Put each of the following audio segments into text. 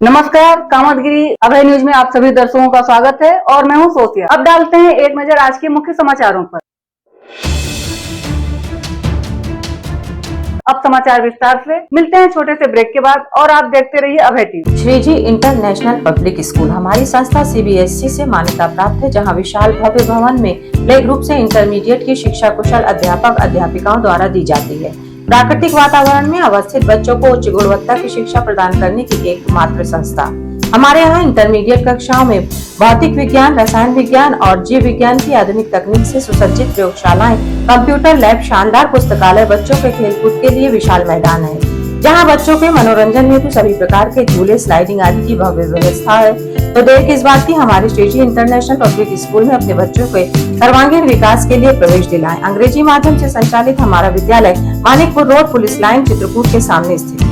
नमस्कार, कामतगिरी अभय न्यूज में आप सभी दर्शकों का स्वागत है और मैं हूं सोफिया। अब डालते हैं एक नजर आज के मुख्य समाचारों पर। अब समाचार विस्तार से। मिलते हैं छोटे से ब्रेक के बाद और आप देखते रहिए Abhay TV. Shreeji international public school हमारी संस्था CBSE से मान्यता प्राप्त है, जहां विशाल भव्य भवन में प्ले ग्रुप से इंटरमीडिएट की शिक्षा कुशल अध्यापक अध्यापिकाओं द्वारा दी जाती है। प्राकृतिक वातावरण में अवस्थित बच्चों को उच्च गुणवत्ता की शिक्षा प्रदान करने की एकमात्र संस्था। हमारे यहाँ इंटरमीडिएट कक्षाओं में भौतिक विज्ञान, रसायन विज्ञान और जीव विज्ञान की आधुनिक तकनीक से सुसज्जित प्रयोगशालाएं, कंप्यूटर लैब, शानदार पुस्तकालय, बच्चों के खेलकूद के लिए विशाल मैदान है, जहां बच्चों के मनोरंजन हेतु सभी प्रकार के झूले, स्लाइडिंग आदि की भव्य व्यवस्था है। तो देर किस बात की, हमारे श्रीजी इंटरनेशनल पब्लिक स्कूल में अपने बच्चों के सर्वांगीण विकास के लिए प्रवेश दिलाएं। अंग्रेजी माध्यम से संचालित हमारा विद्यालय Manikpur road, police line, Chitrakoot के सामने स्थित है।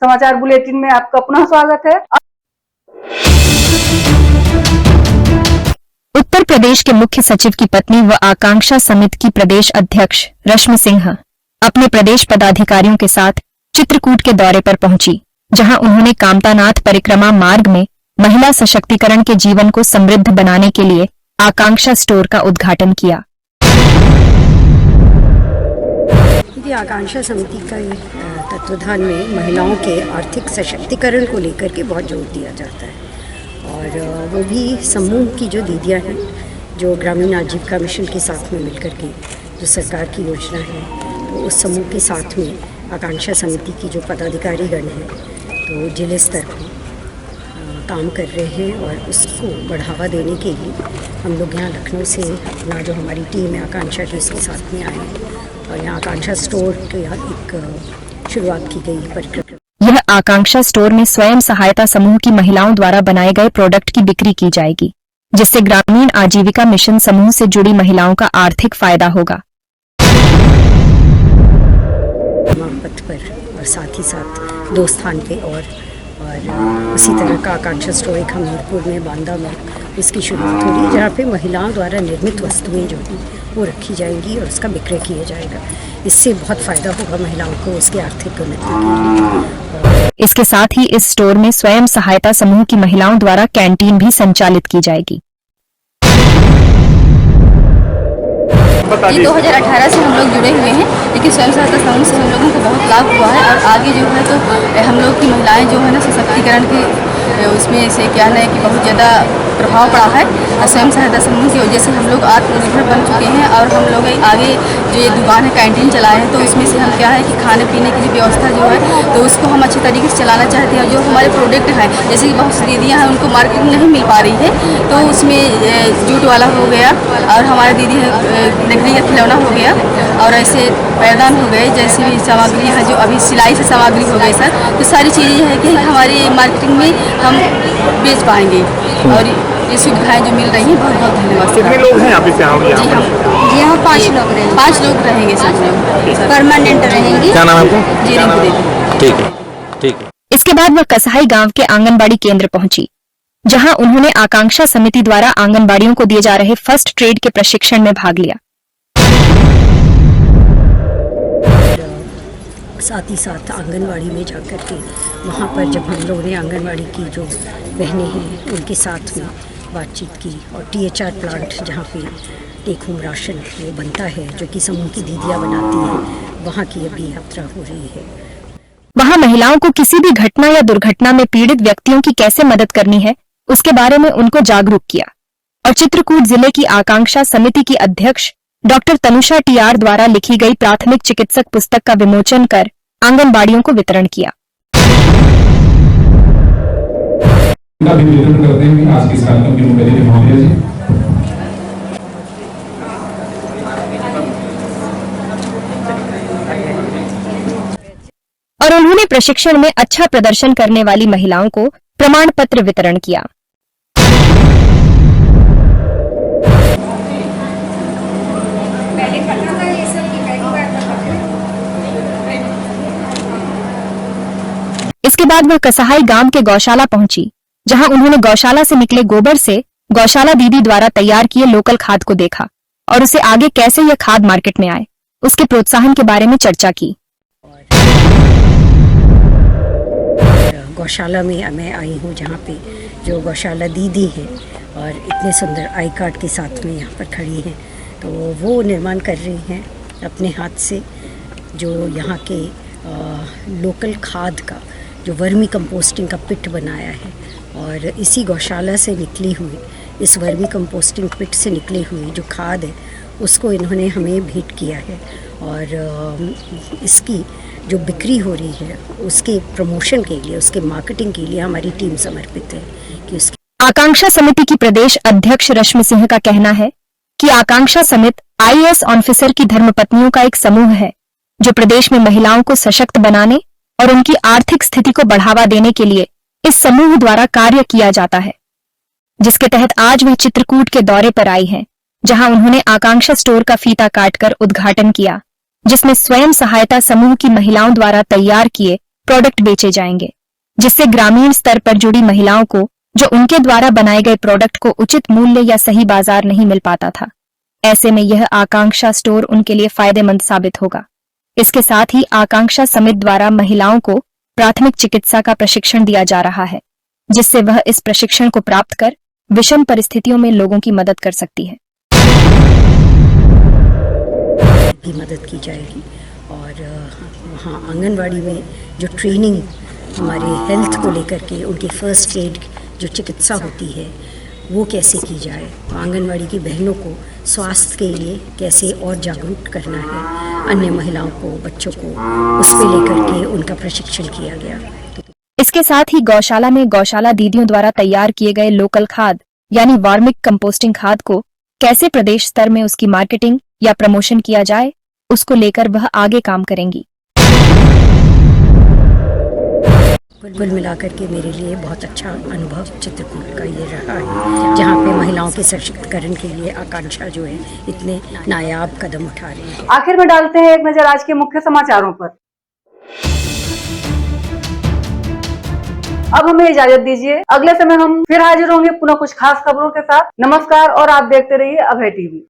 समाचार बुलेटिन में आपका पुनः स्वागत है। उत्तर प्रदेश के मुख्य सचिव की पत्नी व आकांक्षा समिति की प्रदेश अध्यक्ष रश्मि सिंह अपने प्रदेश पदाधिकारियों के साथ चित्रकूट के दौरे पर पहुंची, जहां उन्होंने कामतानाथ परिक्रमा मार्ग में महिला सशक्तिकरण के जीवन को समृद्ध बनाने के लिए आकांक्षा स्टोर का उद्घाटन किया। आकांक्षा समिति का तत्वाधान में महिलाओं के आर्थिक सशक्तिकरण को लेकर के बहुत जोर दिया जाता है, और वो भी समूह की जो दीदियाँ हैं, जो ग्रामीण आजीविका मिशन के साथ में मिलकर के जो सरकार की योजना है, तो उस समूह के साथ में आकांक्षा समिति की जो पदाधिकारीगण हैं तो जिले स्तर पर काम कर रहे हैं, और उसको बढ़ावा देने के लिए हम लोग यहाँ लखनऊ से अपना जो हमारी टीम है आकांक्षा की, उसके साथ में आए हैं और यहाँ आकांक्षा स्टोर की एक शुरुआत की गई परिक्रमा। यह आकांक्षा स्टोर में स्वयं सहायता समूह की महिलाओं द्वारा बनाए गए प्रोडक्ट की बिक्री की जाएगी, जिससे ग्रामीण आजीविका मिशन समूह से जुड़ी महिलाओं का आर्थिक फायदा होगा। पथ पर और साथ ही साथ 2 स्थान पे और उसी तरह का आकांक्षा स्टोर एक हमीरपुर में, बांदा में इसकी शुरुआत हो रही है, जहाँ पे महिलाओं द्वारा निर्मित वस्तुएं जो हैं वो रखी जाएंगी और उसका विक्रय किया जाएगा। इससे बहुत फ़ायदा होगा महिलाओं को उसके आर्थिक उन्नति के लिए। इसके साथ ही इस स्टोर में स्वयं सहायता समूह की महिलाओं द्वारा कैंटीन भी संचालित की जाएगी। ये 2018 से हम लोग जुड़े हुए हैं, लेकिन स्वयं सहायता समूह से हम लोगों को बहुत लाभ हुआ है, और आगे जो है तो हम लोग की महिलाएं जो है ना सशक्तिकरण के उसमें से क्या है कि बहुत ज़्यादा प्रभाव पड़ा है। और स्वयं सहायता समूह की वजह से हम लोग आत्मनिर्भर बन चुके हैं, और हम लोग आगे जो ये दुकान है कैंटीन चलाए हैं, तो उसमें से हम क्या है कि खाने पीने की व्यवस्था जो है तो उसको हम अच्छे तरीके से चलाना चाहते हैं। जो हमारे प्रोडक्ट हैं, जैसे कि बहुत सी दीदियाँ हैं उनको मार्केटिंग नहीं मिल पा रही है, तो उसमें जूट वाला हो गया, और हमारे दीदी लकड़ी का खिलौना हो गया, और ऐसे पैदान हो गए, जैसे भी सामग्री है जो अभी सिलाई से सामग्री हो गई सर, तो सारी चीज़ें हैं कि हमारी मार्केटिंग में हम बेच पाएंगे, और ये सुविधाएं जो मिल रही हैं बहुत बहुत धन्यवाद। कितने लोग हैं आप यहाँ? जी हम 5 लोग रहेंगे। 5 लोग रहेंगे सर, परमानेंट रहेंगे। क्या नाम है आपको? जी रिंकू देवी। ठीक है, ठीक है। इसके बाद वह कसाई गांव के आंगनबाड़ी केंद्र पहुंची, जहां उन्होंने आकांक्षा समिति द्वारा आंगनबाड़ियों को दिए जा रहे फर्स्ट ट्रेड के प्रशिक्षण में भाग लिया। साथ ही साथ आंगनवाड़ी में जाकर के वहाँ पर जब हम लोगों ने आंगनवाड़ी की जो बहनें हैं उनके साथ में बातचीत की, और THR प्लांट जहाँ पे टेक होम राशन वो बनता है जो कि समूह की दीदियाँ बनाती हैं, वहाँ की अभी यात्रा हो रही है। वहां महिलाओं को किसी भी घटना या दुर्घटना में पीड़ित व्यक्तियों की कैसे मदद करनी है उसके बारे में उनको जागरूक किया, और चित्रकूट जिले की आकांक्षा समिति की अध्यक्ष डॉक्टर तनुषा TR द्वारा लिखी गई प्राथमिक चिकित्सक पुस्तक का विमोचन कर आंगनबाड़ियों को वितरण किया। भी वितरण करते हैं आज के इस कार्यक्रम के मुख्य अतिथि महोदय जी। और उन्होंने प्रशिक्षण में अच्छा प्रदर्शन करने वाली महिलाओं को प्रमाण पत्र वितरण किया। इसके बाद वह कसाई गांव के गौशाला पहुंची, जहां उन्होंने गौशाला से निकले गोबर से गौशाला दीदी द्वारा तैयार किए लोकल खाद को देखा, और उसे आगे कैसे यह खाद मार्केट में आए उसके प्रोत्साहन के बारे में चर्चा की। गौशाला में मैं आई हूँ, जहाँ पे जो गौशाला दीदी हैं और इतने सुंदर आई कार्ड के साथ में यहाँ पर खड़ी हैं, तो वो निर्माण कर रही हैं अपने हाथ से जो यहाँ के लोकल खाद का जो वर्मी कंपोस्टिंग का पिट बनाया है। और इसी गौशाला से निकली हुई, इस वर्मी कंपोस्टिंग पिट से निकली हुई जो खाद है उसको इन्होंने हमें भेंट किया है। और इसकी जो बिक्री हो रही है उसके प्रमोशन के लिए, उसके मार्केटिंग के लिए हमारी टीम समर्पित है कि उसकी आकांक्षा समिति की प्रदेश अध्यक्ष रश्मि सिंह का कहना है कि आकांक्षा समिति आईएएस ऑफिसर की धर्मपत्नियों का एक समूह है जो प्रदेश में महिलाओं को सशक्त बनाने और उनकी आर्थिक स्थिति को बढ़ावा देने के लिए इस समूह द्वारा कार्य किया जाता है, जिसके तहत आज वे चित्रकूट के दौरे पर आई हैं, जहां उन्होंने आकांक्षा स्टोर का फीता काटकर उद्घाटन किया, जिसमें स्वयं सहायता समूह की महिलाओं द्वारा तैयार किए प्रोडक्ट बेचे जाएंगे, जिससे ग्रामीण स्तर पर जुड़ी महिलाओं को जो उनके द्वारा बनाए गए प्रोडक्ट को उचित मूल्य या सही बाजार नहीं मिल पाता था। ऐसे में यह आकांक्षा स्टोर उनके लिए फायदेमंद साबित होगा। इसके साथ ही आकांक्षा समिति द्वारा महिलाओं को प्राथमिक चिकित्सा का प्रशिक्षण दिया जा रहा है, जिससे वह इस प्रशिक्षण को प्राप्त कर विषम परिस्थितियों में लोगों की मदद कर सकती है। भी मदद की जाएगी। और वहाँ आंगनवाड़ी में जो ट्रेनिंग हमारे हेल्थ को लेकर के, उनकी फर्स्ट एड जो चिकित्सा होती है वो कैसे की जाए, आंगनवाड़ी की बहनों को स्वास्थ्य के लिए कैसे और जागरूक करना है, अन्य महिलाओं को, बच्चों को, उस पे लेकर के उनका प्रशिक्षण किया गया। इसके साथ ही गौशाला में गौशाला दीदियों द्वारा तैयार किए गए लोकल खाद यानी वार्मिक कंपोस्टिंग खाद को कैसे प्रदेश स्तर में उसकी मार्केटिंग या प्रमोशन किया जाए, उसको लेकर वह आगे काम करेंगी। कुल मिलाकर के मेरे लिए बहुत अच्छा अनुभव चित्रकूट का ये रहा है, जहाँ पे महिलाओं के सशक्तिकरण के लिए आकांक्षा जो है इतने नायाब कदम उठा रही है। आखिर में डालते हैं एक नजर आज के मुख्य समाचारों पर। अब हमें इजाजत दीजिए, अगले समय हम फिर हाजिर होंगे पुनः कुछ खास खबरों के साथ। नमस्कार और आप देखते रहिए अभय टीवी।